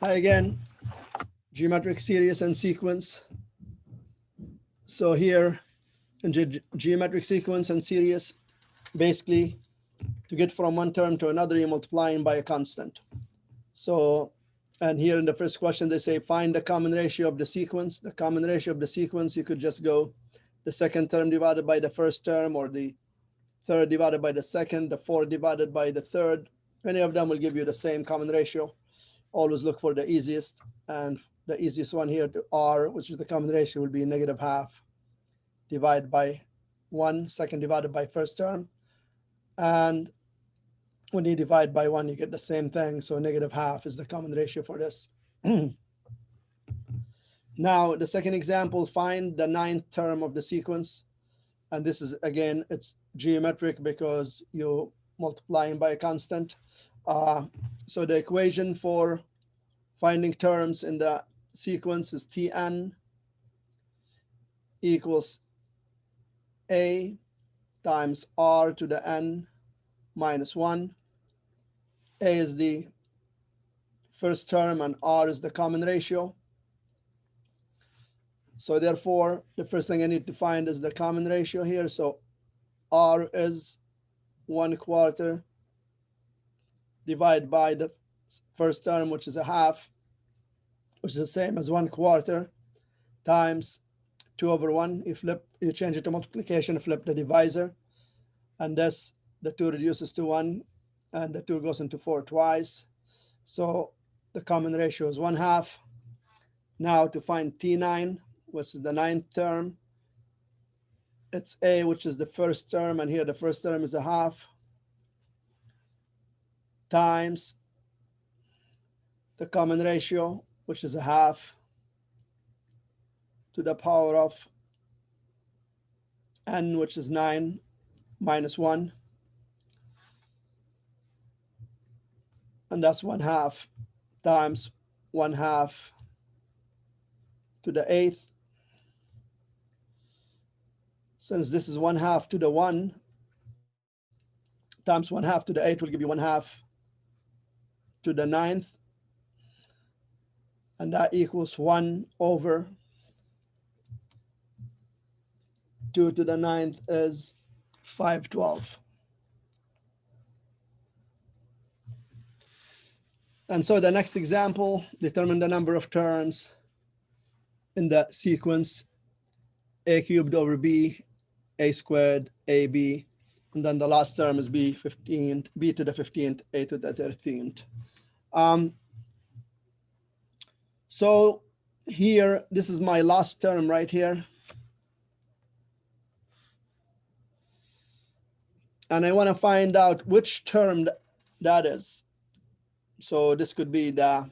Hi again, geometric series and sequence. So here in geometric sequence and series, basically to get from one term to another, you're multiplying by a constant. So, and here in the first question, they say find the common ratio of the sequence. The common ratio of the sequence, you could just go the second term divided by the first term, or the third divided by the second, the fourth divided by the third. Any of them will give you the same common ratio. Always look for the easiest, and the easiest one here to R, which is the common ratio, will be negative half divided by 1, second divided by first term. And when you divide by 1, you get the same thing. So negative half is the common ratio for this. Now, the second example, find the 9th term of the sequence. And this is, again, it's geometric because you're multiplying by a constant. So the equation for finding terms in the sequence is Tn equals A times R to the n minus 1. A is the first term and R is the common ratio. So therefore, the first thing I need to find is the common ratio here. So R is 1/4 divided by the first term, which is a half, which is the same as 1/4 times 2/1. You change it to multiplication, flip the divisor, and thus the 2 reduces to 1, and the 2 goes into 4 twice. So the common ratio is 1/2. Now to find T9, which is the 9th term, it's A, which is the first term, and here the first term is a half, times the common ratio, which is a half, to the power of n, which is 9 minus 1. And that's 1/2 times 1/2 to the 8th. Since this is 1/2 to the 1 times 1/2 to the 8 will give you 1/2 to the 9th. And that equals 1 over 2 to the 9th is 5/12. And so the next example, determine the number of terms in the sequence a cubed over b, a squared, ab, and then the last term is b to the 15th, a to the 13th. So here, this is my last term right here. And I want to find out which term that is. So this could be the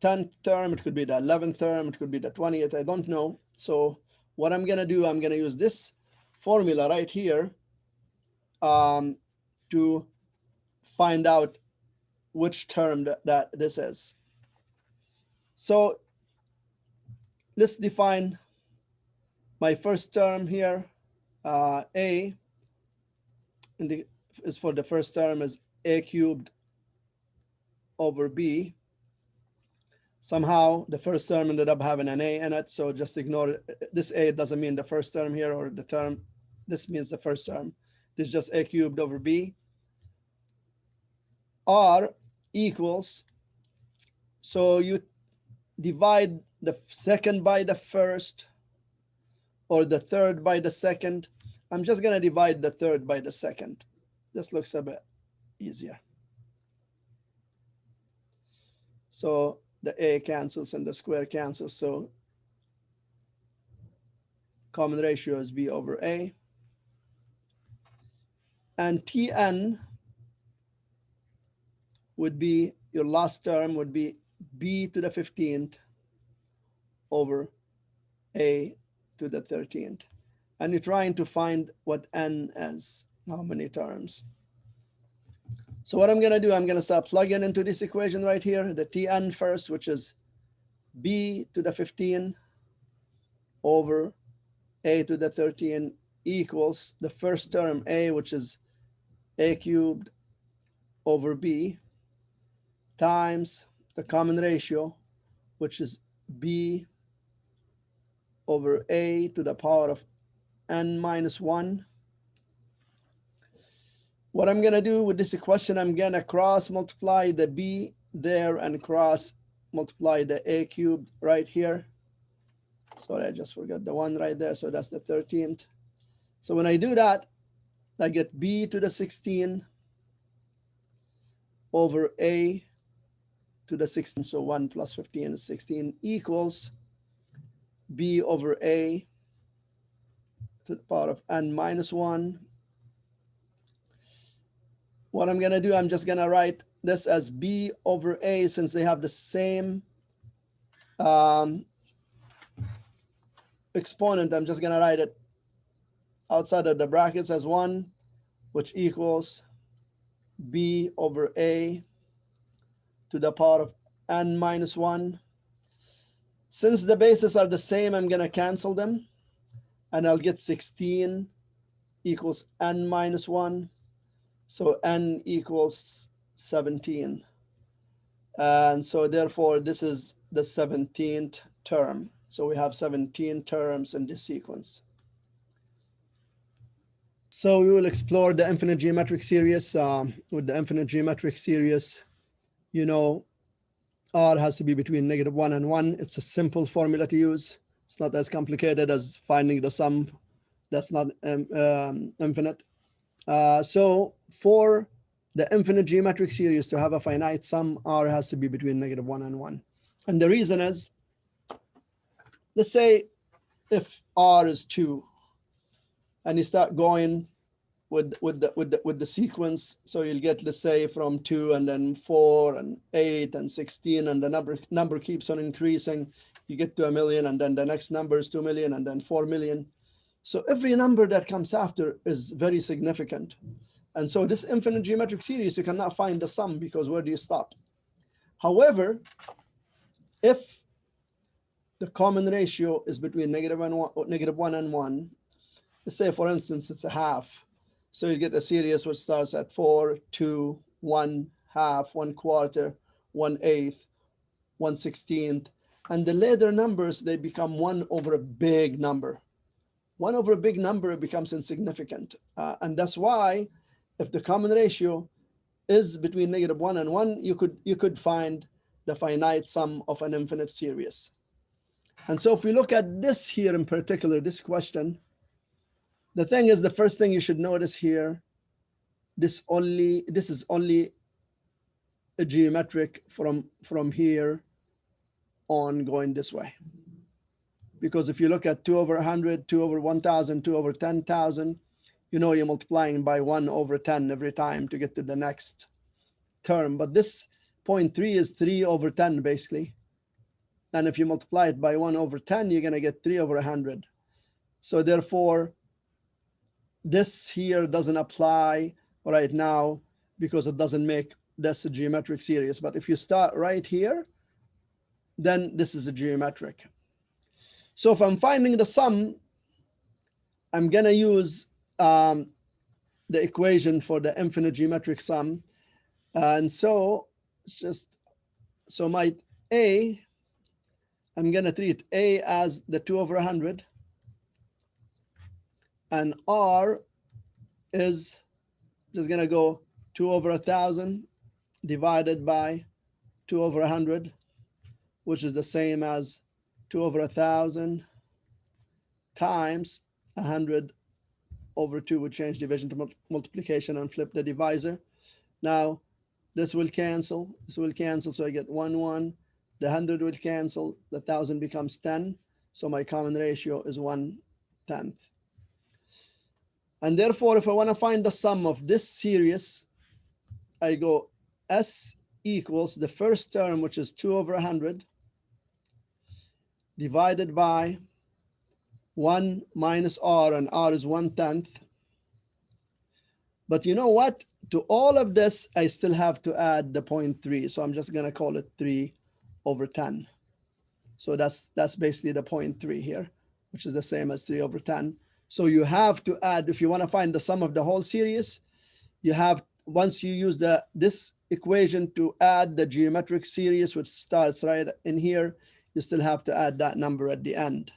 10th term, it could be the 11th term, it could be the 20th, I don't know. So what I'm gonna do, I'm gonna use this formula right here to find out which term that this is. So let's define my first term here. A is for the first term is a cubed over b. Somehow the first term ended up having an a in it, so just ignore it. This a doesn't mean the first term here or the term. This means the first term. This is just a cubed over b. R equals, so you divide the second by the first or the third by the second. I'm just gonna divide the third by the second. This looks a bit easier. So the a cancels and the square cancels, so common ratio is b over a. And Tn would be, your last term would be b to the 15th over a to the 13th. And you're trying to find what n is, how many terms. So what I'm gonna do, I'm gonna start plugging into this equation right here, the Tn first, which is b to the 15 over a to the 13 equals the first term a, which is a cubed over b, times the common ratio, which is b over a to the power of n minus 1. What I'm going to do with this equation, I'm going to cross multiply the b there and cross multiply the a cubed right here. Sorry, I just forgot the 1 right there. So that's the 13th. So when I do that, I get b to the 16 over a to the 16. So 1 plus 15 is 16 equals b over a to the power of n minus 1. What I'm going to do, I'm just going to write this as b over a, since they have the same exponent. I'm just going to write it outside of the brackets as 1, which equals b over a to the power of n minus 1. Since the bases are the same, I'm going to cancel them, and I'll get 16 equals n minus 1. So n equals 17. And so therefore, this is the 17th term. So we have 17 terms in this sequence. So we will explore the infinite geometric series. With the infinite geometric series, you know, R has to be between -1 and 1. It's a simple formula to use. It's not as complicated as finding the sum that's not infinite. So for the infinite geometric series to have a finite sum, R has to be between -1 and 1. And the reason is, let's say if R is 2, and you start going with the sequence, so you'll get, let's say, from 2 and then 4 and 8 and 16, and the number keeps on increasing. You get to 1 million, and then the next number is 2 million, and then 4 million. So every number that comes after is very significant. And so this infinite geometric series, you cannot find the sum, because where do you stop? However, if the common ratio is between -1 and 1, let's say, for instance, it's a half. So you get a series which starts at 4, 2, 1 half, 1 quarter, 1/8, 1/16. And the later numbers, they become 1 over a big number. 1 over a big number becomes insignificant. And that's why if the common ratio is between -1 and 1, you could find the finite sum of an infinite series. And so if we look at this here in particular, this question, the thing is, the first thing you should notice here, this is only a geometric from here on going this way. Because if you look at 2 over 100, 2 over 1,000, 2 over 10,000, you know you're multiplying by 1 over 10 every time to get to the next term. But this 0.3 is 3 over 10 basically. And if you multiply it by 1 over 10, you're going to get 3 over 100. So therefore, this here doesn't apply right now because it doesn't make this a geometric series. But if you start right here, then this is a geometric. So if I'm finding the sum, I'm going to use the equation for the infinite geometric sum. And so it's just, so my A, I'm going to treat A as the 2 over 100. And R is just going to go 2 over 1,000 divided by 2 over 100, which is the same as 2 over 1,000 times 100 over 2. Would change division to multiplication and flip the divisor. Now, this will cancel. This will cancel. So I get 1, 1. The 100 will cancel. The 1,000 becomes 10. So my common ratio is 1/10. And therefore, if I want to find the sum of this series, I go S equals the first term, which is 2 over 100, divided by 1 minus R, and R is 1/10. But you know what? To all of this, I still have to add the 0.3. So I'm just going to call it 3 over 10. So that's basically the 0.3 here, which is the same as 3 over 10. So you have to add, if you want to find the sum of the whole series, you have, once you use this equation to add the geometric series, which starts right in here, you still have to add that number at the end.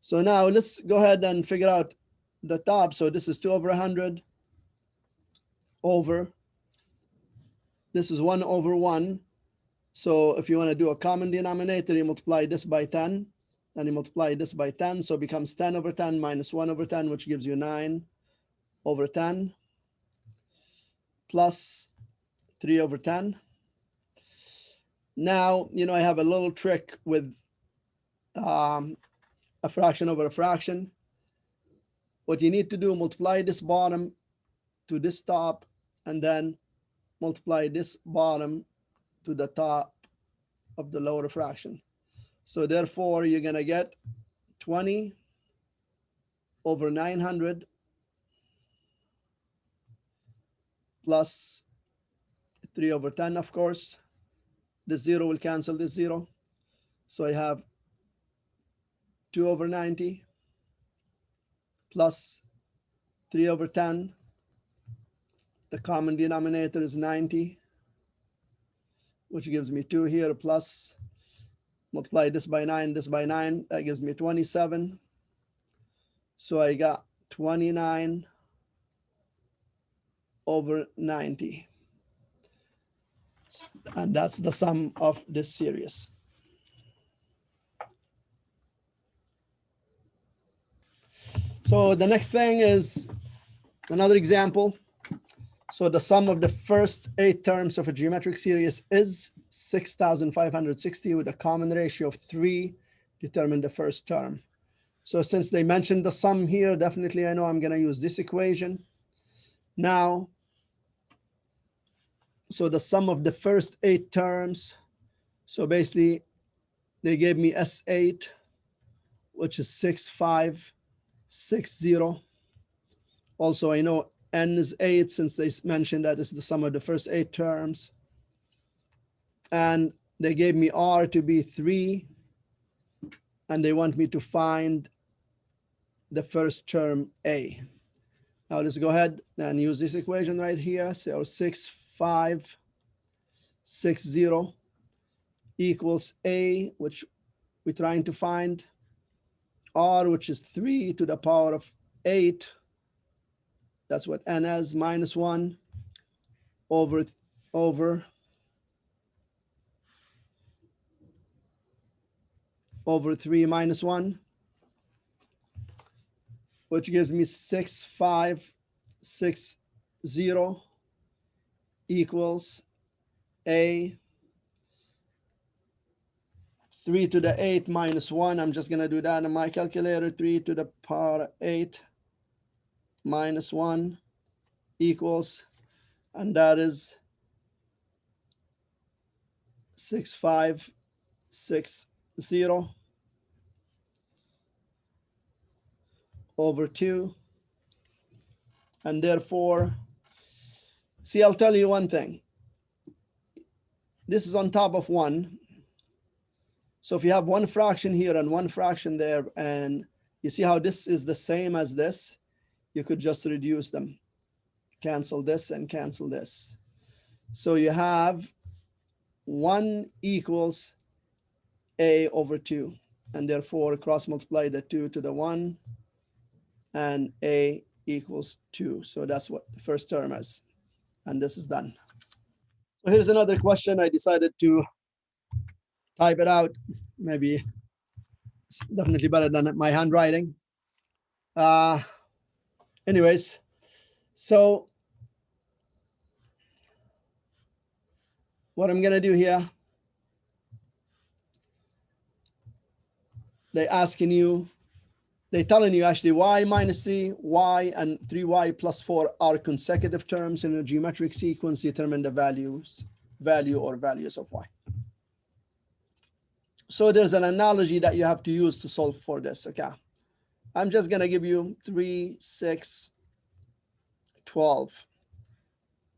So now let's go ahead and figure out the top. So this is 2 over 100 over, this is 1 over 1. So if you want to do a common denominator, you multiply this by 10, and you multiply this by 10. So it becomes 10 over 10 minus 1 over 10, which gives you 9 over 10 plus 3 over 10. Now, I have a little trick with a fraction over a fraction. What you need to do, multiply this bottom to this top, and then multiply this bottom to the top of the lower fraction. So therefore, you're going to get 20 over 900 plus 3 over 10, of course. This 0 will cancel this 0. So I have 2 over 90 plus 3 over 10. The common denominator is 90, which gives me 2 here, plus multiply this by 9, that gives me 27. So I got 29 over 90. And that's the sum of this series. So the next thing is another example. So the sum of the first 8 terms of a geometric series is 6,560 with a common ratio of 3. Determine the first term. So since they mentioned the sum here, definitely I know I'm going to use this equation. Now, so the sum of the first 8 terms, so basically they gave me S8, which is 6560. Also, I know N is 8 since they mentioned that is the sum of the first 8 terms. And they gave me R to be 3, and they want me to find the first term A. Now let's go ahead and use this equation right here. So 6560 equals A, which we're trying to find, R, which is 3 to the power of 8. That's what N is, minus 1 over 3 minus 1, which gives me 6560 equals A, 3 to the 8 minus 1. I'm just going to do that in my calculator. 3 to the power 8 minus 1 equals, and that is 6560 over 2. And therefore, see, I'll tell you one thing. This is on top of 1. So if you have one fraction here and one fraction there, and you see how this is the same as this, you could just reduce them. Cancel this and cancel this. So you have 1 equals A over 2. And therefore, cross multiply the 2 to the 1, and A equals 2. So that's what the first term is. And this is done. So here's another question. I decided to type it out. Maybe it's definitely better than my handwriting. Anyways, so what I'm going to do here, they're telling you actually y minus 3, y and 3y plus 4 are consecutive terms in a geometric sequence. Determine the value or values of y. So there's an analogy that you have to use to solve for this. Okay, I'm just going to give you 3, 6, 12.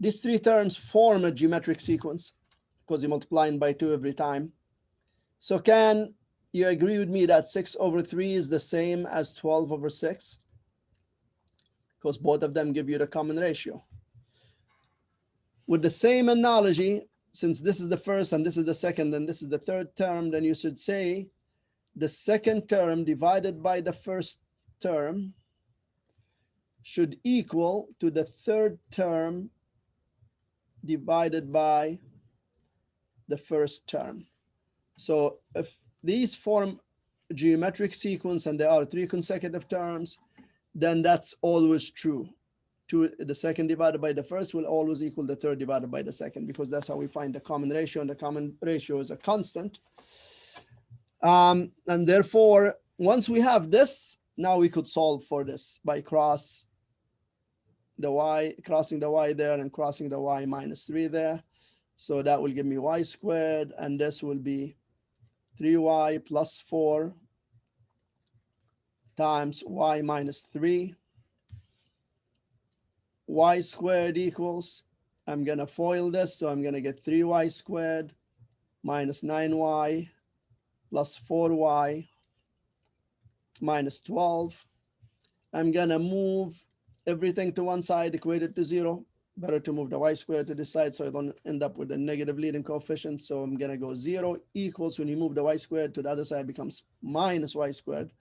These 3 terms form a geometric sequence because you're multiplying by 2 every time. So can you agree with me that 6 over 3 is the same as 12 over 6? Because both of them give you the common ratio. with the same analogy, since this is the first and this is the second and this is the third term, then you should say the second term divided by the first term should equal to the third term divided by the first term. So if these form geometric sequence and there are three consecutive terms, then that's always true. The second divided by the first will always equal the third divided by the second, because that's how we find the common ratio, and the common ratio is a constant. And therefore, once we have this, now we could solve for this by crossing the y there and crossing the y minus 3 there. So that will give me y squared, and this will be 3y plus 4 times y minus 3. Y squared equals, I'm going to FOIL this, so I'm going to get 3y squared minus 9y plus 4y minus 12. I'm going to move everything to one side, equate it to 0. Better to move the y squared to this side so I don't end up with a negative leading coefficient. So I'm going to go 0 equals, when you move the y squared to the other side, becomes minus y squared.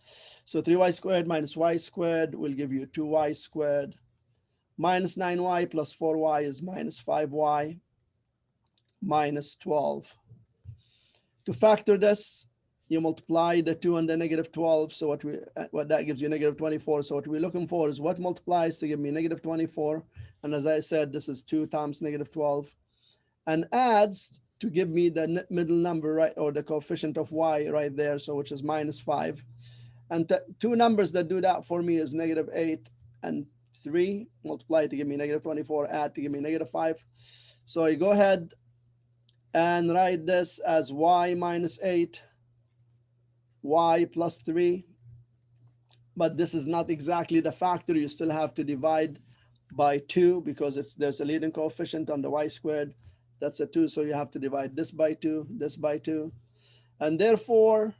So 3y squared minus y squared will give you 2y squared. Minus 9y plus 4y is minus 5y minus 12. To factor this, you multiply the 2 and the negative 12. So what that gives you negative 24. So what we're looking for is what multiplies to give me negative 24. And as I said, this is 2 times negative 12. And adds to give me the middle number, right, or the coefficient of y right there, so which is minus 5. And two numbers that do that for me is negative 8 and 3. Multiply to give me negative 24, add to give me negative 5. So I go ahead and write this as y minus 8, y plus 3. But this is not exactly the factor. You still have to divide by 2 because there's a leading coefficient on the y squared. That's a 2. So you have to divide this by 2, this by 2. And therefore,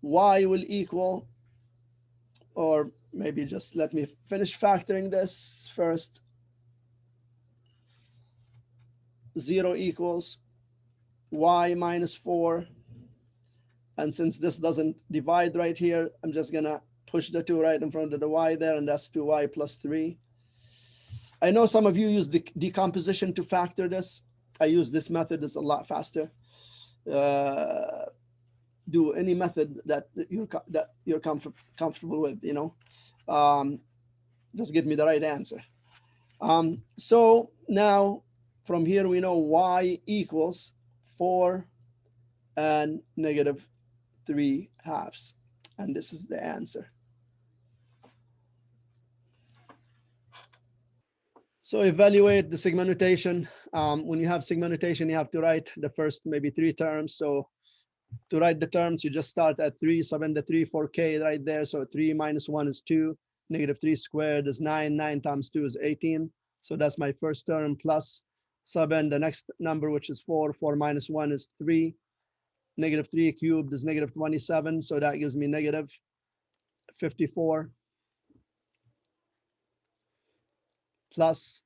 y will equal, or maybe just let me finish factoring this first. 0 equals y minus 4. And since this doesn't divide right here, I'm just going to push the 2 right in front of the y there, and that's 2y plus 3. I know some of you use the decomposition to factor this. I use this method. It's a lot faster. Do any method that you're comfortable with, you know. Just give me the right answer. So now from here we know y equals 4 and negative 3/2, and this is the answer. So evaluate the sigma notation. When you have sigma notation, you have to write the first maybe 3 terms. So to write the terms, you just start at 3, sub in the 3 for k right there. So 3 minus 1 is 2, negative 3 squared is 9, 9 times 2 is 18. So that's my first term, plus sub in the next number, which is 4, 4 minus 1 is 3. Negative 3 cubed is negative 27. So that gives me negative 54. Plus,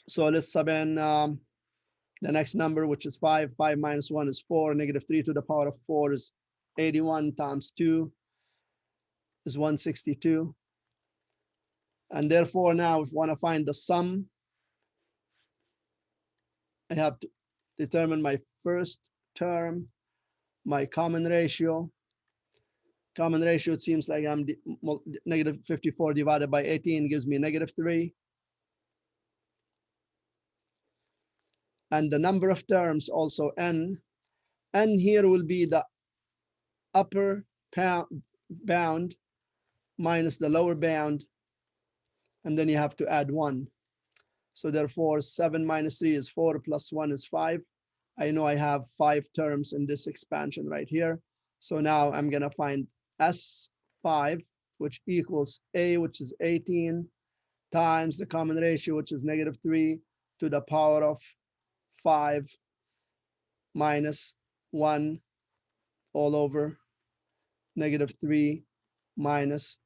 so let's sub in the next number, which is 5. 5 minus 1 is 4. Negative 3 to the power of 4 is 81 times 2 is 162. And therefore, now if you want to find the sum, I have to determine my first term, my common ratio. Common ratio, it seems like I'm negative 54 divided by 18 gives me negative 3. And the number of terms also n. N here will be the upper bound minus the lower bound. And then you have to add 1. So therefore, 7 minus 3 is 4, plus 1 is 5. I know I have 5 terms in this expansion right here. So now I'm going to find S5, which equals A, which is 18, times the common ratio, which is negative 3 to the power of 5 minus 1 all over negative 3 minus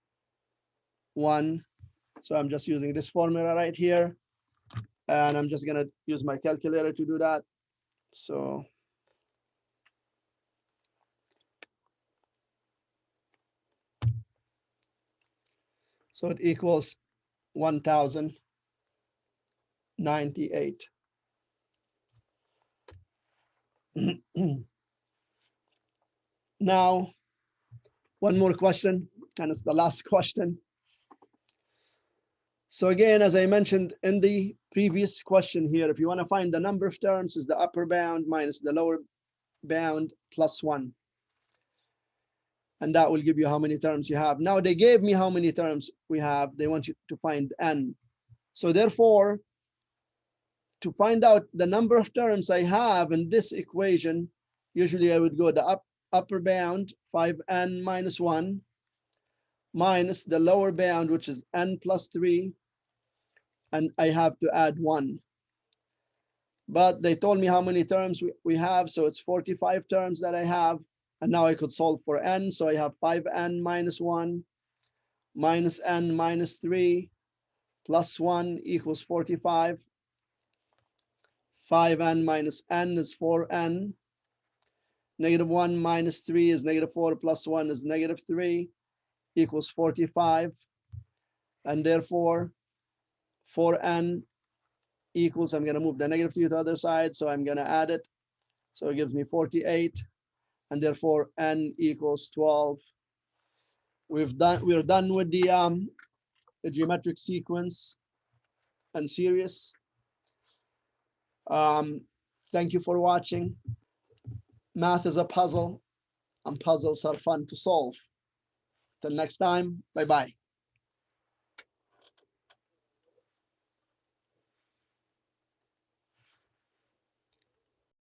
1. So I'm just using this formula right here. And I'm just gonna use my calculator to do that. So it equals 1098. Now, one more question, and it's the last question. So again, as I mentioned in the previous question here, if you want to find the number of terms, is the upper bound minus the lower bound plus 1. And that will give you how many terms you have. Now they gave me how many terms we have. They want you to find n. So therefore, to find out the number of terms I have in this equation, usually I would go the upper bound, 5n minus 1, minus the lower bound, which is n plus 3, and I have to add 1. But they told me how many terms we have, so it's 45 terms that I have. And now I could solve for n, so I have 5n minus 1 minus n minus 3 plus 1 equals 45. 5n minus n is 4n. Negative 1 minus 3 is negative 4 plus 1 is negative 3 equals 45. And therefore, 4n equals, I'm going to move the negative 3 to the other side, so I'm going to add it. So it gives me 48. And therefore, n equals 12. We're done with the geometric sequence and series. Thank you for watching. Math is a puzzle, and puzzles are fun to solve. Till next time, bye-bye.